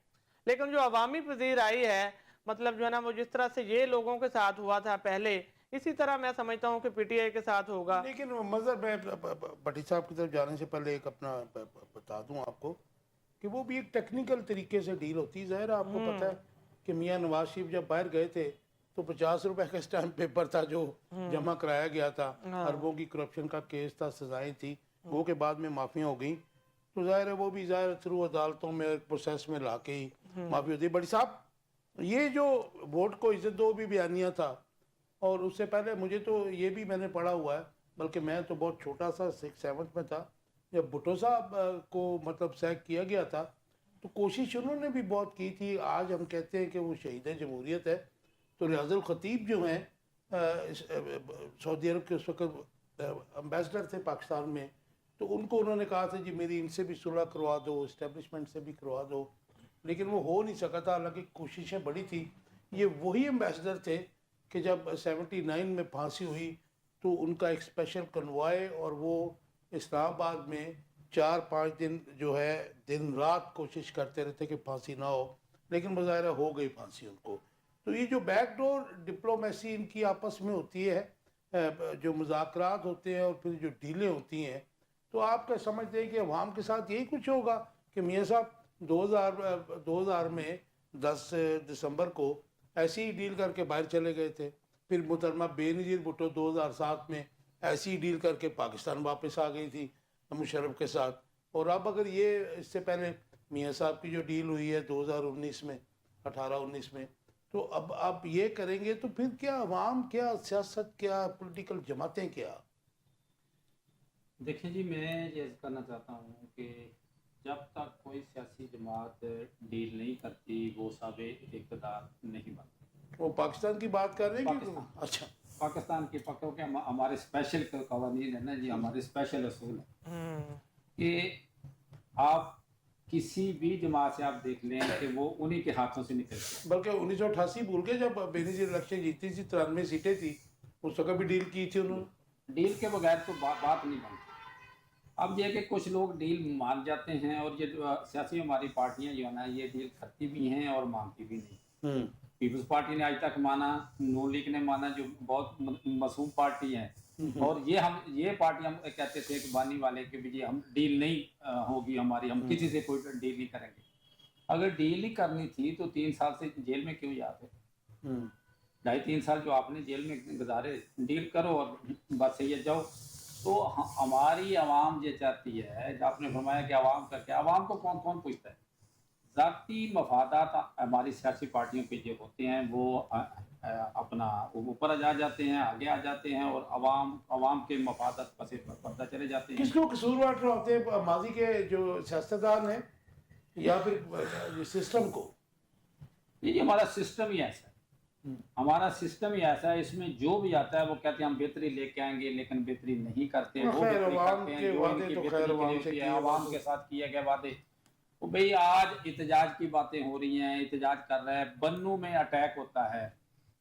لیکن جو عوامی پذیر آئی ہے, مطلب جو ہے نا وہ جس طرح سے یہ لوگوں کے ساتھ ہوا تھا پہلے, اسی طرح میں سمجھتا ہوں کہ پی ٹی آئی کے ساتھ ہوگا. لیکن مذہب میں بھٹی صاحب کی طرف جانے سے پہلے ایک اپنا بتا دوں آپ کو کہ وہ بھی ایک ٹیکنیکل طریقے سے ڈیل ہوتی ہے. ظاہر آپ کو پتہ ہے کہ میاں نواز شریف جب باہر گئے تھے تو 50 روپے کا اسٹیمپ پیپر تھا جو جمع کرایا گیا تھا, اربوں کی کرپشن کا کیس تھا, سزائیں تھی, وہ کے بعد میں معافیاں ہو گئیں. تو ظاہر ہے وہ بھی ظاہر تھرو عدالتوں میں پروسیس میں لا کے ہی معافی ہوتی ہے. بڑی صاحب یہ جو ووٹ کو عزت دو بھی بیانیہ تھا, اور اس سے پہلے مجھے تو یہ بھی میں نے پڑھا ہوا ہے, بلکہ میں تو بہت چھوٹا سا 6-7 میں تھا جب بھٹو صاحب کو مطلب سیک کیا گیا تھا, تو کوشش انہوں نے بھی بہت کی تھی. آج ہم کہتے ہیں کہ وہ شہید جمہوریت ہے, تو ریاض الخطیب جو ہیں سعودی عرب کے اس وقت امبیسڈر تھے پاکستان میں, تو ان کو انہوں نے کہا تھا جی میری ان سے بھی صلح کروا دو, اسٹیبلشمنٹ سے بھی کروا دو, لیکن وہ ہو نہیں سکا تھا, حالانکہ کوششیں بڑی تھی. یہ وہی امبیسڈر تھے کہ جب 79 میں پھانسی ہوئی تو ان کا ایک اسپیشل کنوائے, اور وہ اسلام آباد میں 4-5 دن جو ہے دن رات کوشش کرتے رہتے کہ پھانسی نہ ہو, لیکن مظاہرہ ہو گئی پھانسی ان کو. تو یہ جو بیک ڈور ڈپلومیسی ان کی آپس میں ہوتی ہے, جو مذاکرات ہوتے ہیں اور پھر جو ڈیلیں ہوتی ہیں, تو آپ کیا سمجھتے ہیں کہ عوام کے ساتھ یہی کچھ ہوگا کہ میاں صاحب 2000 میں 10 دسمبر کو ایسی ہی ڈیل کر کے باہر چلے گئے تھے, پھر محترمہ بے نظیر بھٹو 2007 میں ایسی ہی ڈیل کر کے پاکستان واپس آ گئی تھی مشرف کے ساتھ, اور اب اگر یہ اس سے پہلے میاں صاحب کی جو ڈیل ہوئی ہے 2019 میں 18-19 میں, تو اب یہ کریں گے تو پھر کیا عوام, کیا سیاست, کیا پولیٹیکل جماعتیں, کیا؟ دیکھیں جی میں یہ کرنا چاہتا ہوں کہ جب تک کوئی سیاسی جماعت ڈیل نہیں کرتی وہ ثابت اقتدار نہیں بنتی. وہ پاکستان کی بات کر رہے ہیں کہ اچھا پاکستان کی پکڑ کے ہمارے اسپیشل قوانین ہے نا جی, ہمارے اسپیشل اصول ہیں کہ آپ کسی بھی جماعت سے آپ دیکھ لیں کہ وہ انہی کے ہاتھوں سے نکلتے. بلکہ 1988 بھول کے جب بے نظیر الیکشن جیتی تھی 93 سیٹیں تھی, اس وقت بھی ڈیل کی تھی انہوں نے. ڈیل کے بغیر تو بات نہیں بنتی. اب یہ کہ کچھ لوگ ڈیل مان جاتے ہیں, اور یہ سیاسی ہماری پارٹیاں جو ہے نا یہ ڈیل کرتی بھی ہیں اور مانتی بھی نہیں. پیپلز پارٹی نے آج تک مانا, نون لیگ نے مانا جو بہت معصوم پارٹی ہے, اور یہ پارٹی ہم کہتے تھے کہ بانی والے کہ جی ہم ڈیل نہیں ہوگی ہماری, ہم کسی سے کوئی ڈیل نہیں کریں گے. اگر ڈیل نہیں کرنی تھی تو 3 سال سے جیل میں کیوں جاتے؟ 2.5-3 سال جو آپ نے جیل میں گزارے, ڈیل کرو اور بات صحیح ہے جاؤ. تو ہماری عوام یہ چاہتی ہے, آپ نے فرمایا کہ عوام کا کیا, عوام کو کون پوچھتا ہے؟ ذاتی مفادات ہماری سیاسی پارٹیوں کے جو ہوتے ہیں وہ اپنا اوپر آ جاتے ہیں, آگے آ جاتے ہیں, اور عوام کے مفادات پسے پردہ چلے جاتے ہیں. کس کو قصوروار ہوتے ہیں, ماضی کے جو سیاستدان ہیں یا پھر سسٹم کو؟ یہ ہمارا سسٹم ہی ایسا ہے, ہمارا سسٹم ہی ایسا ہے. اس میں جو بھی آتا ہے وہ کہتے ہیں ہم بہتری لے کے آئیں گے, لیکن بہتری نہیں کرتے. وہ بہتری کرتے ہیں جو ان کی بہتری کے لیے ہوتی ہے. عوام کے ساتھ کیے گئے وعدے, بھئی آج احتجاج کی باتیں ہو رہی ہیں, احتجاج کر رہے ہیں, بنوں میں اٹیک ہوتا ہے,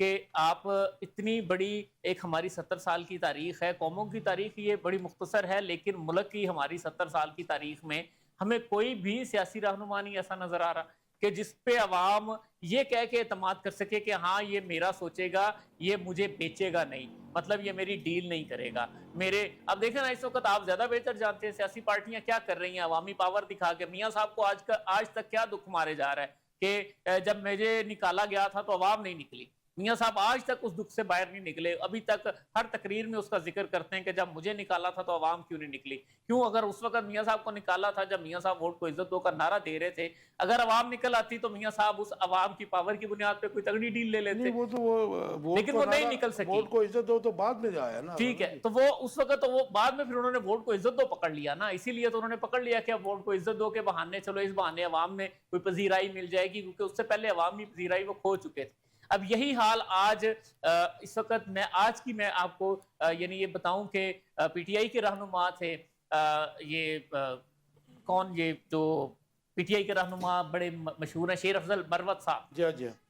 کہ آپ اتنی بڑی ایک ہماری 70 سال کی تاریخ ہے، قوموں کی تاریخ یہ بڑی مختصر ہے، لیکن ملک کی ہماری 70 سال کی تاریخ میں ہمیں کوئی بھی سیاسی رہنما نہیں ایسا نظر آ رہا کہ جس پہ عوام یہ کہہ کے اعتماد کر سکے کہ ہاں یہ میرا سوچے گا، یہ مجھے بیچے گا نہیں، مطلب یہ میری ڈیل نہیں کرے گا میرے۔ اب دیکھیں نا اس وقت آپ زیادہ بہتر جانتے ہیں سیاسی پارٹیاں کیا کر رہی ہیں عوامی پاور دکھا کے۔ میاں صاحب کو آج تک کیا دکھ مارے جا رہا ہے کہ جب مجھے نکالا گیا تھا تو عوام نہیں نکلی۔ میاں صاحب آج تک اس دکھ سے باہر نہیں نکلے، ابھی تک ہر تقریر میں اس کا ذکر کرتے ہیں کہ جب مجھے نکالا تھا تو عوام کیوں نہیں نکلی۔ کیوں؟ اگر اس وقت میاں صاحب کو نکالا تھا جب میاں صاحب ووٹ کو عزت دو کا نعرہ دے رہے تھے، اگر عوام نکل آتی تو میاں صاحب اس عوام کی پاور کی بنیاد پہ کوئی تگڑی ڈیل لے لیتے، وہ تو وہ لیکن وہ نہیں نکل سکی۔ ووٹ کو عزت دو تو بعد میں آیا نا، ٹھیک ہے، تو وہ اس وقت تو وہ بعد میں پھر انہوں نے ووٹ کو عزت دو پکڑ لیا نا، اسی لیے تو انہوں نے پکڑ لیا کہ اب ووٹ کو عزت دو کے بہانے چلو اس بہانے عوام میں کوئی پذیرائی مل جائے گی، کیونکہ اس سے پہلے عوامی پذیرائی وہ کھو چکے تھے۔ اب یہی حال آج اس وقت میں آپ کو یعنی یہ بتاؤں کہ پی ٹی آئی کے رہنما تھے، یہ کون، یہ جو پی ٹی آئی کے رہنما بڑے مشہور ہیں شیر افضل مروت صاحب،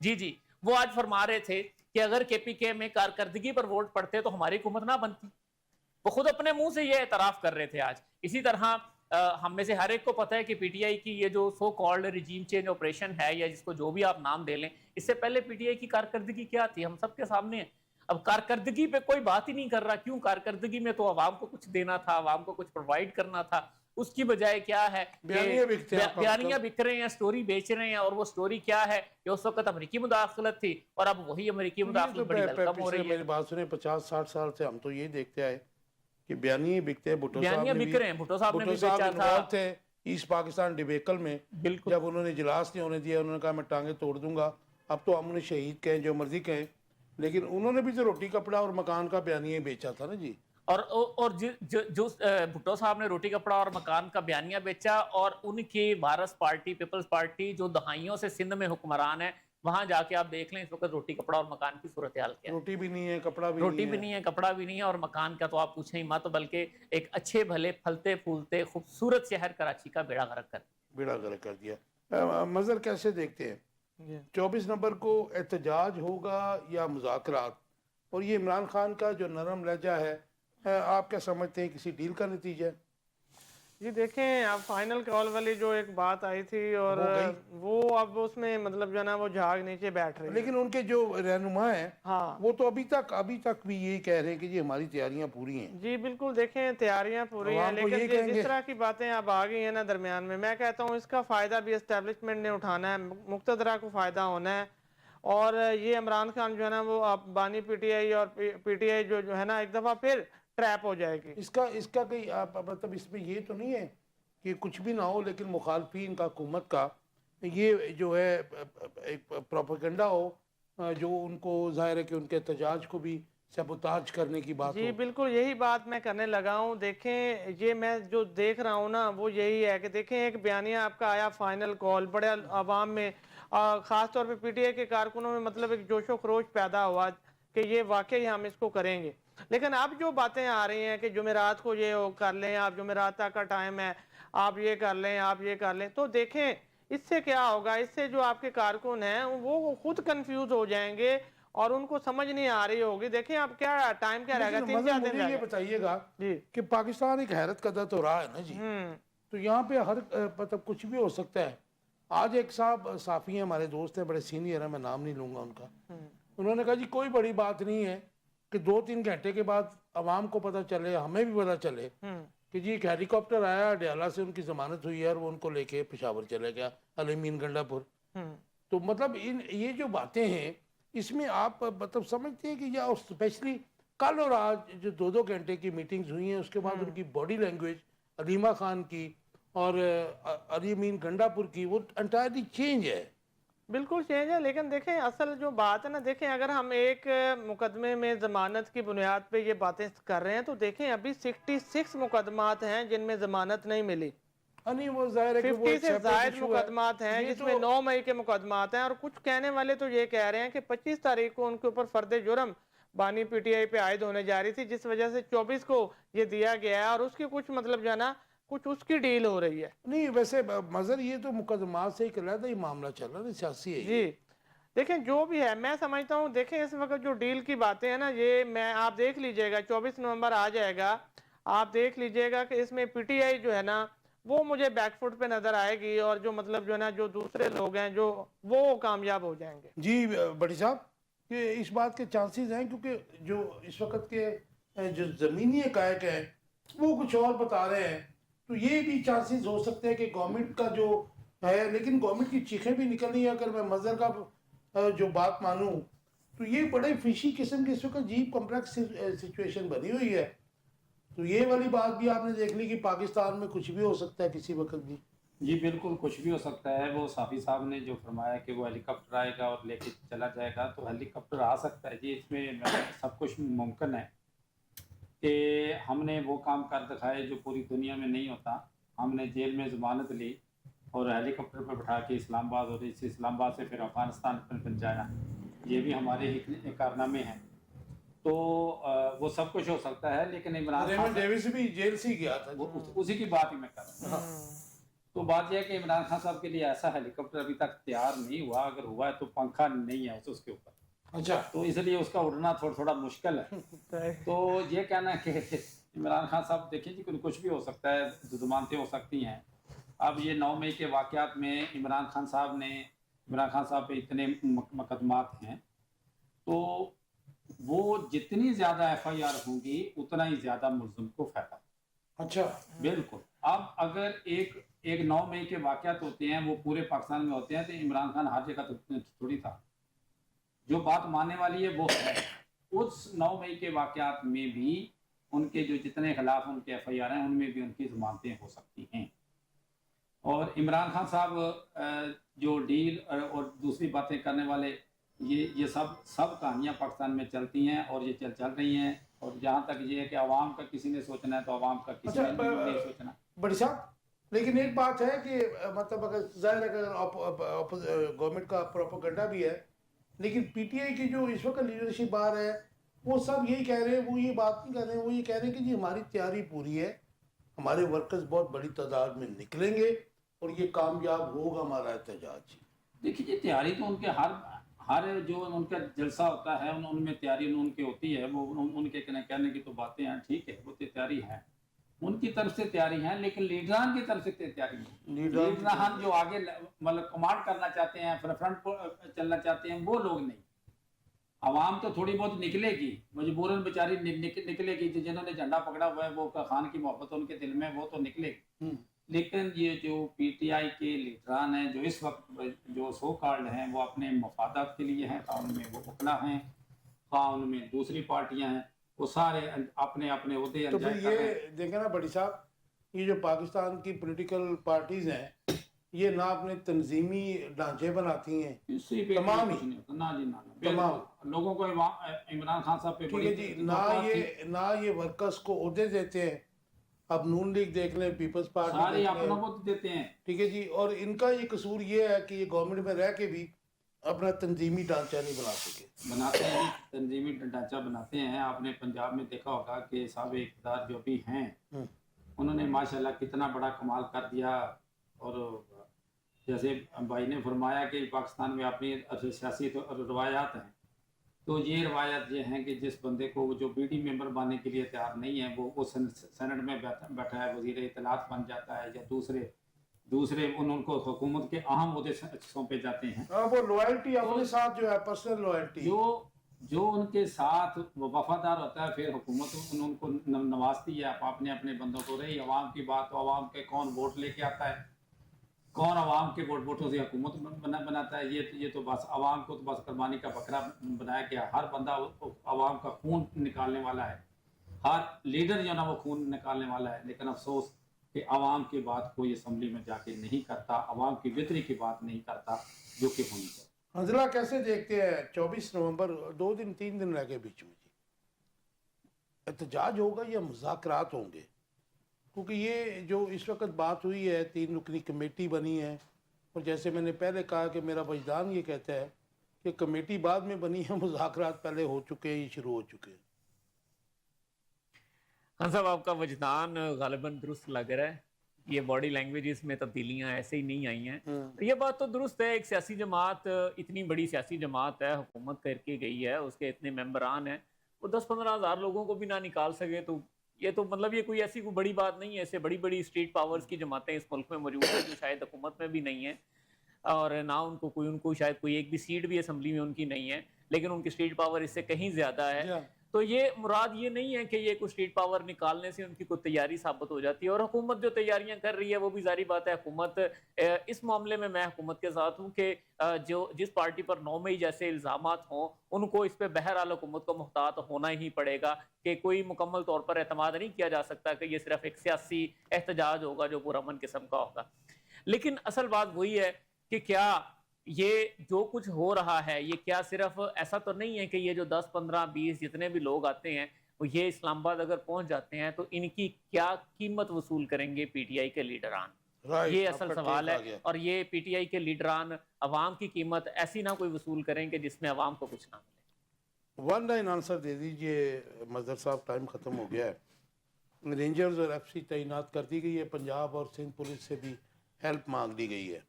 جی وہ آج فرما رہے تھے کہ اگر کے پی کے میں کارکردگی پر ووٹ پڑتے تو ہماری حکومت نہ بنتی۔ وہ خود اپنے منہ سے یہ اعتراف کر رہے تھے آج۔ اسی طرح ہم میں سے ہر ایک کو پتہ ہے کہ پی ٹی آئی کی یہ جو so called regime change operation ہے، یا جس کو جو بھی آپ نام دے لیں، اس سے پہلے پی ٹی آئی کی کارکردگی کیا تھی ہم سب کے سامنے ہے۔ اب کارکردگی پہ کوئی بات ہی نہیں کر رہا، کیوں؟ کارکردگی میں تو عوام کو کچھ دینا تھا، عوام کو کچھ پرووائڈ کرنا تھا، اس کی بجائے کیا ہے بیانیاں بک رہے ہیں، سٹوری بیچ رہے ہیں، اور وہ سٹوری کیا ہے کہ اس وقت امریکی مداخلت تھی اور اب وہی امریکی مداخلت بڑی ویلکم ہو رہی ہے۔ میری بات سنیں، 50-60 سال سے ہم تو یہ دیکھتے آئے کہ بیانیے بکتے ہیں۔ بیانیاں بک رہے ہیں، بھٹو صاحب نے بھی بیچا تھا تھے ایسٹ پاکستان ڈیبیکل میں، جب انہوں نے اجلاس نہیں ہونے دیا، انہوں نے کہا میں ٹانگیں توڑ دوں گا۔ اب تو ہم انہیں شہید کہیں جو مرضی کہیں، لیکن انہوں نے بھی تو روٹی کپڑا اور مکان کا بیانیہ بیچا تھا نا جی۔ اور جو بھٹو صاحب نے روٹی کپڑا اور مکان کا بیانیہ بیچا، اور ان کی وارث پارٹی پیپلز پارٹی جو دہائیوں سے سندھ میں حکمران ہے، وہاں جا کے آپ دیکھ لیں اس وقت روٹی کپڑا اور مکان کی صورتحال کیا ہے۔ روٹی بھی نہیں ہے، کپڑا بھی روٹی بھی نہیں ہے، کپڑا بھی نہیں ہے، اور مکان کا تو آپ پوچھیں ہی مت، بلکہ ایک اچھے بھلے پھلتے پھولتے خوبصورت شہر کراچی کا بیڑا غرق کر دیا۔ مظہر کیسے دیکھتے ہیں 24 نومبر کو احتجاج ہوگا یا مذاکرات؟ اور یہ عمران خان کا جو نرم لہجہ ہے، آپ کیا سمجھتے ہیں کسی ڈیل کا نتیجہ ہے؟ جی دیکھیں، اب فائنل کال والی جو ایک بات آئی تھی، اور وہ اب اس میں مطلب جو ہے نا وہ جھاگ نیچے بیٹھ رہے ہیں، لیکن ان کے جو رہنما ہیں وہ تو ابھی تک بھی یہی کہہ رہے ہیں کہ جی ہماری تیاریاں پوری ہیں۔ جی بالکل، دیکھیں تیاریاں پوری ہیں، لیکن جس طرح کی باتیں اب آ گئی ہیں نا درمیان میں کہتا ہوں اس کا فائدہ بھی اسٹیبلشمنٹ نے اٹھانا ہے، مقتدرہ کو فائدہ ہونا ہے، اور یہ عمران خان جو ہے نا وہ بانی پی ٹی آئی اور پی ٹی آئی جو ہے نا ایک دفعہ پھر ٹریپ ہو جائے گی۔ اس کا کوئی مطلب اس میں یہ تو نہیں ہے کہ کچھ بھی نہ ہو، لیکن مخالفین کا حکومت کا یہ جو ہے ایک پروپیگنڈا ہو جو ان کو ظاہر ہے کہ ان کے احتجاج کو بھی سبوتاج کرنے کی بات ہو۔ جی بالکل، یہی بات میں کرنے لگا ہوں۔ دیکھیں یہ میں جو دیکھ رہا ہوں نا وہ یہی ہے کہ دیکھیں ایک بیانیہ آپ کا آیا فائنل کال، بڑے عوام میں خاص طور پہ پی ٹی آئی کے کارکنوں میں مطلب ایک جوش و خروش پیدا ہوا کہ یہ واقعی ہم اس کو کریں گے، لیکن اب جو باتیں آ رہی ہیں کہ جمعرات کو یہ کر لیں، آپ جمعرات تک کا ٹائم ہے، آپ یہ کر لیں، آپ یہ کر لیں، تو دیکھیں اس سے کیا ہوگا، اس سے جو آپ کے کارکن ہیں وہ خود کنفیوز ہو جائیں گے اور ان کو سمجھ نہیں آ رہی ہوگی۔ دیکھیں اب کیا ٹائم کیا رہے گا، 3-4 دن مجھے یہ بتائیے گا کہ پاکستان ایک حیرت قدر تو رہا ہے نا جی، تو یہاں پہ ہر مطلب کچھ بھی ہو سکتا ہے۔ آج ایک صاحب صحافی ہیں، ہمارے دوست ہیں، بڑے سینئر ہیں، میں نام نہیں لوں گا ان کا، انہوں نے کہا جی کوئی بڑی بات نہیں ہے کہ 2-3 گھنٹے کے بعد عوام کو پتہ چلے، ہمیں بھی پتہ چلے کہ جی ایک ہیلی کاپٹر آیا ڈیالہ سے، ان کی ضمانت ہوئی ہے اور وہ ان کو لے کے پشاور چلے گیا، علمین گنڈا پور۔ تو مطلب یہ جو باتیں ہیں اس میں آپ مطلب سمجھتے ہیں کہ یا اسپیشلی کل اور آج جو 2-2 گھنٹے کی میٹنگز ہوئی ہیں، اس کے بعد ان کی باڈی لینگویج علیمہ خان کی اور علمین گنڈا پور کی وہ انٹائرلی چینج ہے۔ بالکل چینج ہے، لیکن دیکھیں اصل جو بات ہے نا، دیکھیں اگر ہم ایک مقدمے میں ضمانت کی بنیاد پہ یہ باتیں کر رہے ہیں تو دیکھیں ابھی 66 مقدمات ہیں جن میں ضمانت نہیں ملی، 50 سے زائد مقدمات ہیں جس میں 9 مئی کے مقدمات ہیں، اور کچھ کہنے والے تو یہ کہہ رہے ہیں کہ 25 تاریخ کو ان کے اوپر فرد جرم بانی پی ٹی آئی پہ عائد ہونے جا رہی تھی، جس وجہ سے 24 کو یہ دیا گیا ہے، اور اس کی کچھ مطلب جو ہے نا کچھ اس کی ڈیل ہو رہی ہے۔ نہیں ویسے مظہر یہ تو مقدمات سے ایک علیحدہ ہی معاملہ چل رہا ہے، سیاسی ہے جی دیکھیں جو بھی ہے میں سمجھتا ہوں، دیکھیں اس وقت جو ڈیل کی باتیں ہیں نا، یہ میں آپ دیکھ لیجئے گا 24 نومبر آ جائے گا، آپ دیکھ لیجئے گا کہ اس میں پی ٹی آئی جو ہے نا وہ مجھے بیک فٹ پہ نظر آئے گی، اور جو مطلب جو ہے نا جو دوسرے لوگ ہیں جو وہ کامیاب ہو جائیں گے. جی بڑی صاحب، کہ اس بات کے چانسز ہیں، کیونکہ جو اس وقت کے جو زمینی حقائق ہیں وہ کچھ اور بتا رہے ہیں، تو یہ بھی چانسز ہو سکتے ہیں کہ گورنمنٹ کا جو ہے، لیکن گورنمنٹ کی چیخیں بھی نکل رہی ہیں. اگر میں مظہر کا جو بات مانوں تو یہ بڑے فشی قسم کی اس وقت عجیب کمپلیکس سچویشن بنی ہوئی ہے. تو یہ والی بات بھی آپ نے دیکھ لی کہ پاکستان میں کچھ بھی ہو سکتا ہے کسی وقت بھی. جی بالکل کچھ بھی ہو سکتا ہے. وہ صافی صاحب نے جو فرمایا کہ وہ ہیلی کاپٹر آئے گا اور لے کے چلا جائے گا، تو ہیلی کاپٹر آ سکتا ہے جی، اس میں سب کچھ ممکن ہے کہ ہم نے وہ کام کر دکھائے جو پوری دنیا میں نہیں ہوتا. ہم نے جیل میں ضمانت لی اور ہیلی کاپٹر پہ بٹھا کے اسلام آباد، اور اس اسلام آباد سے پھر افغانستان پہنچایا. یہ بھی ہمارے ہی کارنامے ہیں. تو وہ سب کچھ ہو سکتا ہے، لیکن عمران ریمنڈ خان ڈیوس بھی جیل سے ہی گیا تھا. اسی کی بات ہی میں کر رہا ہوں. تو بات یہ ہے کہ عمران خان صاحب کے لیے ایسا ہیلی کاپٹر ابھی تک تیار نہیں ہوا. اگر ہوا ہے تو پنکھا نہیں ہے اس کے اوپر. اچھا، تو اس لیے اس کا اڑنا تھوڑا مشکل ہے. تو یہ کہنا ہے کہ عمران خان صاحب دیکھیں جی کچھ بھی ہو سکتا ہے، ضمانتیں ہو سکتی ہیں. اب یہ 9 مئی کے واقعات میں عمران خان صاحب پہ اتنے مقدمات ہیں، تو وہ جتنی زیادہ ایف آئی آر ہوں گی اتنا ہی زیادہ ملزم کو فائدہ. اچھا، بالکل. اب اگر ایک 9 مئی کے واقعات ہوتے ہیں وہ پورے پاکستان میں ہوتے ہیں، تو عمران خان ہر جگہ تھوڑی تھا. جو بات ماننے والی ہے وہ ہے. اس 9 مئی کے واقعات میں بھی ان کے جو جتنے خلاف ان کے ایف آئی آر ہیں ان میں بھی ان کی ضمانتیں ہو سکتی ہیں. اور عمران خان صاحب جو ڈیل اور دوسری باتیں کرنے والے، یہ سب کہانیاں پاکستان میں چلتی ہیں اور یہ چل رہی ہیں. اور جہاں تک یہ ہے کہ عوام کا کسی نے سوچنا ہے تو عوام کا کسی نے نہیں سوچنا. بڑی صاحب لیکن ایک بات ہے کہ مطلب اگر ظاہر ہے کہ گورنمنٹ کا پروپیگنڈا بھی ہے، لیکن پی ٹی آئی کی جو اس وقت لیڈرشپ آ رہا ہے وہ سب یہی کہہ رہے ہیں، وہ یہ بات نہیں کر رہے ہیں، وہ یہ کہہ رہے ہیں کہ جی ہماری تیاری پوری ہے، ہمارے ورکرز بہت بڑی تعداد میں نکلیں گے اور یہ کامیاب ہوگا ہمارا احتجاج. دیکھیے یہ تیاری تو ان کے ہر جو ان کا جلسہ ہوتا ہے ان میں تیاری ان کی ہوتی ہے. وہ ان کے کہنے کی تو باتیں ہیں، ٹھیک ہے، وہ تیاری ہے، ان کی طرف سے تیاری ہے، لیکن لیڈران کی طرف سے تیاری نہیں. لیڈران جو آگے مطلب کمانڈ کرنا چاہتے ہیں، فرنٹ کو چلنا چاہتے ہیں، وہ لوگ نہیں. عوام تو تھوڑی بہت نکلے گی، مجبوراً بیچاری نکلے گی. جنہوں نے جھنڈا پکڑا ہوا ہے وہ خان کی محبت ان کے دل میں، وہ تو نکلے گی. لیکن یہ جو پی ٹی آئی کے لیڈران ہیں جو اس وقت جو سو کالڈ ہیں، وہ اپنے مفادات کے لیے ہیں. خواہ ان میں وہ وکلا ہیں، خواہ ان میں دوسری پارٹیاں ہیں، وہ سارے اپنے اپنے عہدے تو پھر یہ دیکھیں نا بڑی صاحب، یہ جو پاکستان کی پولیٹیکل پارٹیز ہیں یہ نہ اپنے تنظیمی ڈھانچے بناتی ہیں، تمام ہی تمام لوگوں کو عمران خان صاحب پہ ٹھیک ہے جی، نہ یہ ورکرز کو عہدے دیتے ہیں. اب نون لیگ دیکھ لیں، پیپلز پارٹی سارے اپنا کو دیتے ہیں. ٹھیک ہے جی، اور ان کا یہ قصور یہ ہے کہ یہ گورنمنٹ میں رہ کے بھی اپنا تنظیمی ڈھانچہ نہیں بنا سکے. بناتے ہیں، تنظیمی ڈھانچہ بناتے ہیں. آپ نے پنجاب میں دیکھا ہوگا کہ سابق اقتدار جو بھی ہیں انہوں نے ماشاءاللہ کتنا بڑا کمال کر دیا. اور جیسے بھائی نے فرمایا کہ پاکستان میں اپنی سیاسی روایات ہیں، تو یہ روایت یہ ہیں کہ جس بندے کو جو بی ڈی ممبر بننے کے لیے تیار نہیں ہے وہ سینٹ میں بیٹھا ہے، وزیر اطلاعات بن جاتا ہے، یا دوسرے ان کو حکومت کے اہم عہدے سونپے جاتے ہیں. وہ لوائلٹی اپنے ساتھ جو ہے، پرسنل لوائلٹی جو ان کے ساتھ وفادار ہوتا ہے، پھر حکومت ان کو نوازتی ہے اپنے بندوں کو. رہی عوام کی بات، تو عوام کے کون ووٹ لے کے آتا ہے، کون عوام کے ووٹوں سے حکومت بناتا ہے. یہ تو بس عوام کو تو بس قربانی کا بکرا بنایا گیا. ہر بندہ عوام کا خون نکالنے والا ہے، ہر لیڈر جو نا وہ خون نکالنے والا ہے. لیکن افسوس کہ عوام کی بات کوئی اسمبلی میں جا کے نہیں کرتا، عوام کی بہتری کی بات نہیں کرتا جو کہ ہونی چاہیے. حنظلہ کیسے دیکھتے ہیں 24 نومبر 3 دن رہ گئے بیچ میں، جی احتجاج ہوگا یا مذاکرات ہوں گے؟ کیونکہ یہ جو اس وقت بات ہوئی ہے، 3 رکنی کمیٹی بنی ہے، اور جیسے میں نے پہلے کہا کہ میرا وجدان یہ کہتا ہے کہ کمیٹی بعد میں بنی ہے، مذاکرات پہلے ہو چکے ہیں، شروع ہو چکے ہیں. ہاں صاحب، آپ کا وجدان غالباً درست لگ رہا ہے. یہ باڈی لینگویجز میں تبدیلیاں ایسے ہی نہیں آئی ہیں. یہ بات تو درست ہے, ایک سیاسی جماعت, اتنی بڑی سیاسی جماعت ہے, حکومت کر کے گئی ہے, اس کے اتنے ممبران ہیں, وہ 10-15 ہزار لوگوں کو بھی نہ نکال سکے تو یہ تو مطلب یہ کوئی ایسی کوئی بڑی بات نہیں ہے. ایسے بڑی بڑی اسٹریٹ پاورز کی جماعتیں اس ملک میں موجود ہیں جو شاید حکومت میں بھی نہیں ہیں, اور نہ ان کو شاید کوئی ایک بھی سیٹ بھی اسمبلی میں ان کی نہیں ہے, لیکن ان کی اسٹریٹ پاور اس سے کہیں زیادہ ہے. تو یہ مراد یہ نہیں ہے کہ یہ کوئی اسٹریٹ پاور نکالنے سے ان کی کوئی تیاری ثابت ہو جاتی ہے. اور حکومت جو تیاریاں کر رہی ہے وہ بھی ظاہری بات ہے, حکومت اس معاملے میں حکومت کے ساتھ ہوں کہ جس پارٹی پر 9 مئی جیسے الزامات ہوں ان کو اس پہ بہرحال حکومت کو محتاط ہونا ہی پڑے گا, کہ کوئی مکمل طور پر اعتماد نہیں کیا جا سکتا کہ یہ صرف ایک سیاسی احتجاج ہوگا جو پرامن قسم کا ہوگا. لیکن اصل بات وہی ہے کہ کیا یہ جو کچھ ہو رہا ہے یہ کیا صرف ایسا تو نہیں ہے کہ یہ جو 10-15-20 جتنے بھی لوگ آتے ہیں وہ یہ اسلام آباد اگر پہنچ جاتے ہیں تو ان کی کیا قیمت وصول کریں گے پی ٹی آئی کے لیڈران, یہ اصل سوال ہے. اور یہ پی ٹی آئی کے لیڈران عوام کی قیمت ایسی نہ کوئی وصول کریں کہ جس میں عوام کو کچھ نہ ملے. 1 لائن آنسر دے دیجئے مظہر صاحب, ٹائم ختم ہو گیا ہے. رینجرز اور ایف سی تعینات کر دی گئی ہے, پنجاب اور سندھ پولیس سے بھی ہیلپ مانگ لی گئی ہے.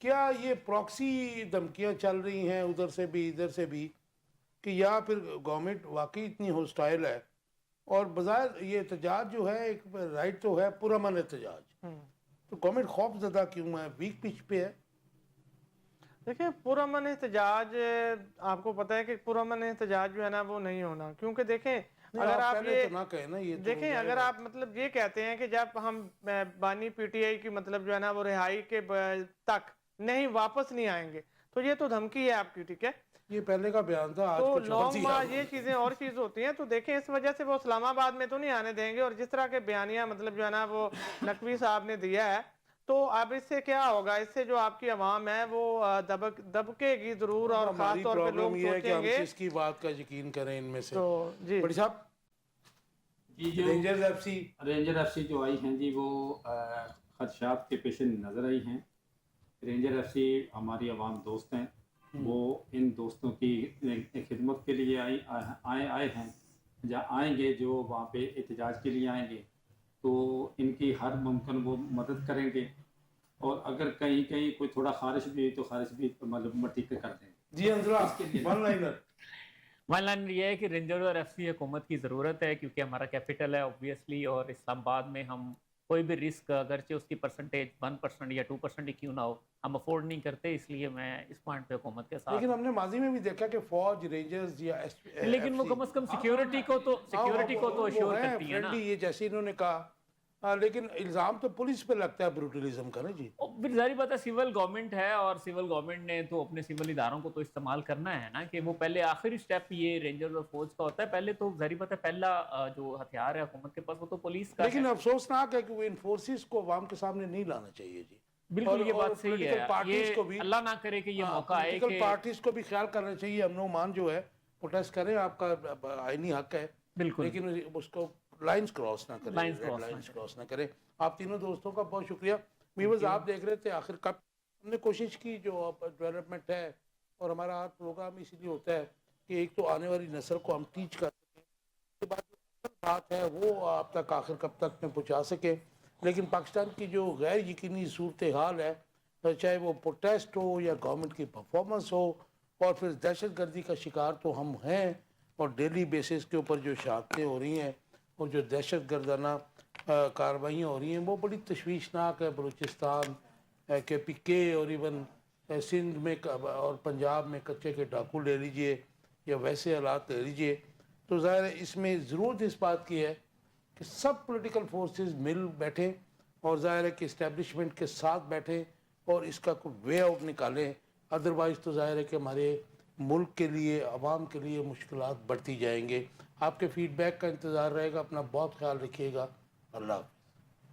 کیا یہ پراکسی دھمکیاں چل رہی ہیں ادھر سے بھی ادھر سے بھی, کہ یا پھر گورنمنٹ واقعی اتنی ہوسٹائل ہے؟ اور بظاہر یہ احتجاج جو ہے ایک رائٹ تو ہے پرامن احتجاج, تو گورنمنٹ خوف زدہ کیوں ہے, ویک پچ پہ ہے؟ دیکھیں پرامن احتجاج, آپ کو پتہ ہے کہ پرامن احتجاج جو ہے نا وہ نہیں ہونا, کیونکہ دیکھیں اگر آپ یہ دیکھیں اگر آپ مطلب یہ کہتے ہیں کہ جب ہم بانی پی ٹی آئی کی مطلب جو ہے نا وہ رہائی کے تک نہیں واپس نہیں آئیں گے تو یہ تو دھمکی ہے آپ کی, ٹھیک ہے, یہ پہلے کا بیان تھا, آج تو کچھ اور لانگ مارچ یہ چیزیں اور چیز ہوتی ہیں. تو دیکھیں اس وجہ سے وہ اسلام آباد میں تو نہیں آنے دیں گے, اور جس طرح کے بیانیہ مطلب جو ہے نا وہ نقوی صاحب نے دیا ہے, تو اب اس سے کیا ہوگا, اس سے جو آپ کی عوام ہے وہ دبکے گی ضرور, اور خاص طور پہ لوگ سوچیں گے کس کی بات کا یقین کریں ان میں سے. تو جی بڑی صاحب جی جو رینجر ایف سی جو آئی ہیں جی وہ خدشات کے پیش نظر آئی ہیں. رینجر ایف سی ہماری عوام دوست ہیں, وہ ان دوستوں کی خدمت کے لیے آئے ہیں, جہاں آئیں گے جو وہاں پہ احتجاج کے لیے آئیں گے تو ان کی ہر ممکن وہ مدد کریں گے, اور اگر کہیں کوئی تھوڑا خارش بھی تو خارش بھی مطلب مٹی پہ کر دیں. جی ون لائنر یہ ہے کہ رینجر اور ایف سی حکومت کی ضرورت ہے, کیونکہ ہمارا کیپٹل ہے اوبویسلی, اور اسلام آباد میں ہم کوئی بھی رسک اگرچہ اس کی پرسنٹیج 1% یا 2% ہی کیوں نہ ہو ہم افورڈ نہیں کرتے, اس لیے میں اس پوائنٹ پہ حکومت کے ساتھ. لیکن ہم نے ماضی میں بھی دیکھا کہ فوج, رینجرز یا لیکن وہ کم از کم سیکیورٹی کو تو اشور کرتی ہے نا. یہ جیسے انہوں نے کہا, لیکن الزام تو پولیس پہ لگتا ہے بروٹلزم کا نا جی. پھر ظاہری بات ہے سول گورنمنٹ ہے, اور سول گورنمنٹ نے تو اپنے سول اداروں کو تو استعمال کرنا ہے نا, کہ وہ پہلے آخری سٹیپ یہ رینجر اور فوج کا ہوتا ہے. پہلے تو ظاہری بات ہے پہلا جو ہتھیار ہے حکومت کے پاس وہ تو پولیس کا ہے. لیکن افسوسناک ہے کہ وہ ان فورسز کو عوام کے سامنے نہیں لانا چاہیے جی. بالکل یہ بات صحیح ہے, اللہ نہ کرے کہ یہ موقع آئے کہ پارٹیز کو بھی خیال کرنا چاہیے, امن و امان جو ہے پروٹیسٹ کریں, آپ کا آئینی حق ہے, بالکل, لیکن اس کو لائنز کراس نہ کریں, لائنز کراس نہ کریں. آپ تینوں دوستوں کا بہت شکریہ. ویورز آپ دیکھ رہے تھے آخر کب, ہم نے کوشش کی جو ڈیولپمنٹ ہے, اور ہمارا ہر پروگرام اسی لیے ہوتا ہے کہ ایک تو آنے والی نسل کو ہم ٹیچ کر سکیں, بات ہے وہ آپ تک آخر کب تک میں پہنچا سکیں. لیکن پاکستان کی جو غیر یقینی صورتحال ہے, چاہے وہ پروٹیسٹ ہو یا گورنمنٹ کی پرفارمنس ہو, اور پھر دہشت گردی کا شکار تو ہم ہیں, اور ڈیلی بیسس کے اوپر جو شہادتیں ہو رہی ہیں اور جو دہشت گردانہ کارروائیاں ہو رہی ہیں وہ بڑی تشویشناک ہے. بلوچستان, کے پی کے, اور ایون سندھ میں اور پنجاب میں کچے کے ڈاکو لے لیجئے یا ویسے حالات لے لیجئے, تو ظاہر ہے اس میں ضرورت اس بات کی ہے کہ سب پولیٹیکل فورسز مل بیٹھیں, اور ظاہر ہے کہ اسٹیبلشمنٹ کے ساتھ بیٹھیں اور اس کا کوئی وے آؤٹ نکالیں. ادروائز تو ظاہر ہے کہ ہمارے ملک کے لیے, عوام کے لیے مشکلات بڑھتی جائیں گے. آپ کے فیڈ بیک کا انتظار رہے گا. اپنا بہت خیال رکھیے گا. اللہ حافظ.